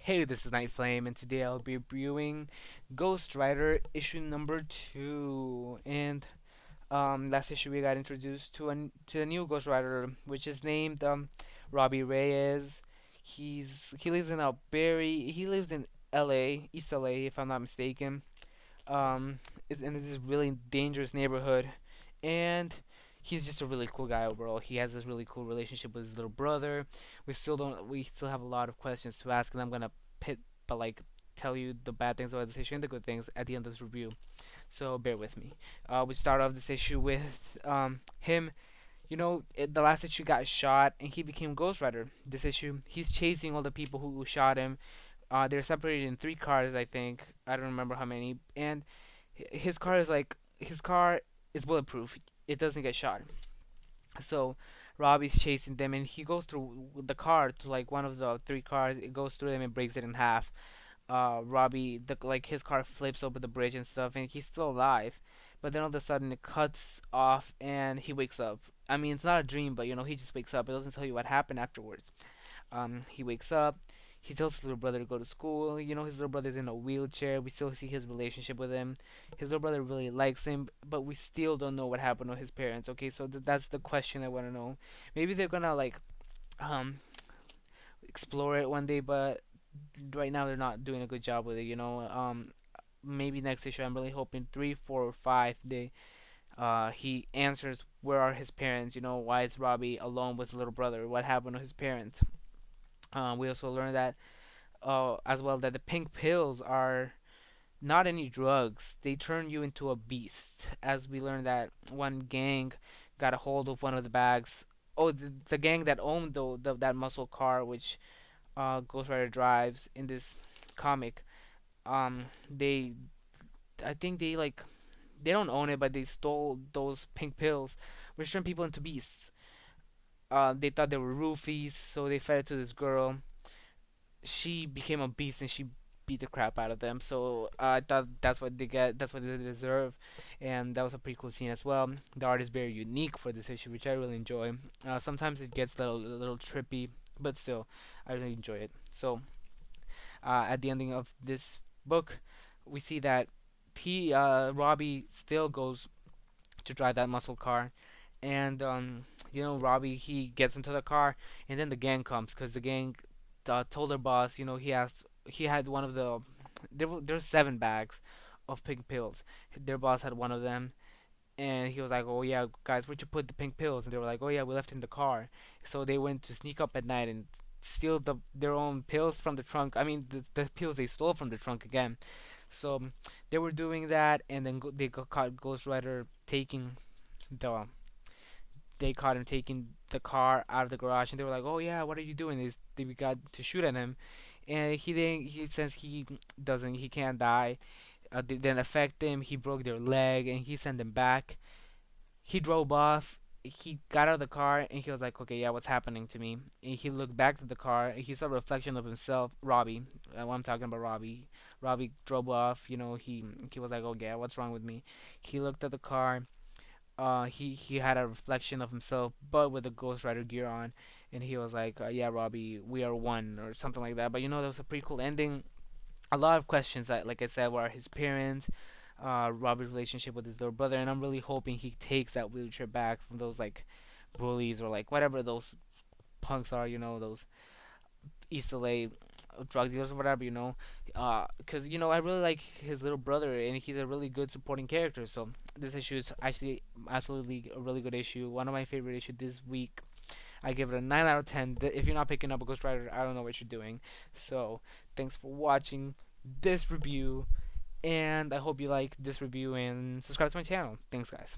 Hey, this is Night Flame, and today I'll be reviewing Ghost Rider issue number 2. And last issue we got introduced to the new Ghost Rider, which is named Robbie Reyes. He lives in He lives in L.A., East L.A., if I'm not mistaken. It's in this really dangerous neighborhood, and he's just a really cool guy overall. He has this really cool relationship with his little brother. We still have a lot of questions to ask, and I'm gonna pit, but like tell you the bad things about this issue and the good things at the end of this review. So bear with me. We start off this issue with him. The last issue got shot, and he became Ghost Rider. This issue, he's chasing all the people who shot him. They're separated in three cars, I think. I don't remember how many. And his car is bulletproof. It doesn't get shot. So Robbie's chasing them, and he goes through the car to like one of the three cars. It goes through them and breaks it in half. His car flips over the bridge and stuff, and he's still alive. But then all of a sudden it cuts off, and he wakes up. I mean, it's not a dream, but he just wakes up. It doesn't tell you what happened afterwards. He wakes up. He tells his little brother to go to school. His little brother's in a wheelchair. We still see his relationship with him. His little brother really likes him, but we still don't know what happened to his parents. Okay, so that's the question I want to know. Maybe they're gonna um explore it one day, but right now they're not doing a good job with it. Maybe next issue. I'm really hoping 3, 4, or 5. He answers where are his parents. Why is Robbie alone with his little brother? What happened to his parents? We also learned that as well that the pink pills are not any drugs. They turn you into a beast. As we learned that one gang got a hold of one of the bags. Oh, the gang that owned that muscle car, which Ghost Rider drives in this comic. They, I think they don't own it, but they stole those pink pills, which turn people into beasts. They thought they were roofies, so they fed it to this girl. She became a beast and she beat the crap out of them. So I thought that's what they get, that's what they deserve, and that was a pretty cool scene as well. The art is very unique for this issue, which I really enjoy. Sometimes it gets a little trippy, but still, I really enjoy it. So at the ending of this book, we see that Robbie still goes to drive that muscle car, and Robbie he gets into the car, and then the gang comes because the gang told their boss, he had one of there's 7 bags of pink pills. Their boss had one of them, and he was like, "Oh yeah, guys, where'd you put the pink pills?" And they were like, "Oh yeah, we left it in the car." So they went to sneak up at night and steal their own pills from the trunk. I mean, the pills they stole from the trunk again. So they were doing that, and then they got caught Ghost Rider the they caught him taking the car out of the garage, and they were like, "Oh yeah, what are you doing?" We got to shoot at him, and he didn't. He says he can't die. They didn't affect him. He broke their leg, and he sent them back. He drove off. He got out of the car, and he was like, "Okay, yeah, what's happening to me?" And he looked back to the car, and he saw a reflection of himself, Robbie. I'm talking about Robbie. Robbie drove off. He was like, "Oh yeah, what's wrong with me?" He looked at the car. He had a reflection of himself, but with the Ghost Rider gear on, and he was like, "Yeah, Robbie, we are one," or something like that. But that was a pretty cool ending. A lot of questions that, like I said, were his parents, Robbie's relationship with his little brother, and I'm really hoping he takes that wheelchair back from those like bullies or like whatever those punks are. Those East LA drug dealers or whatever. Because I really like his little brother, and he's a really good supporting character. So this issue is actually absolutely a really good issue. One of my favorite issues this week. I give it a 9 out of 10. If you're not picking up a Ghost Rider, I don't know what you're doing. So thanks for watching this review, and I hope you like this review and subscribe to my channel. Thanks, guys.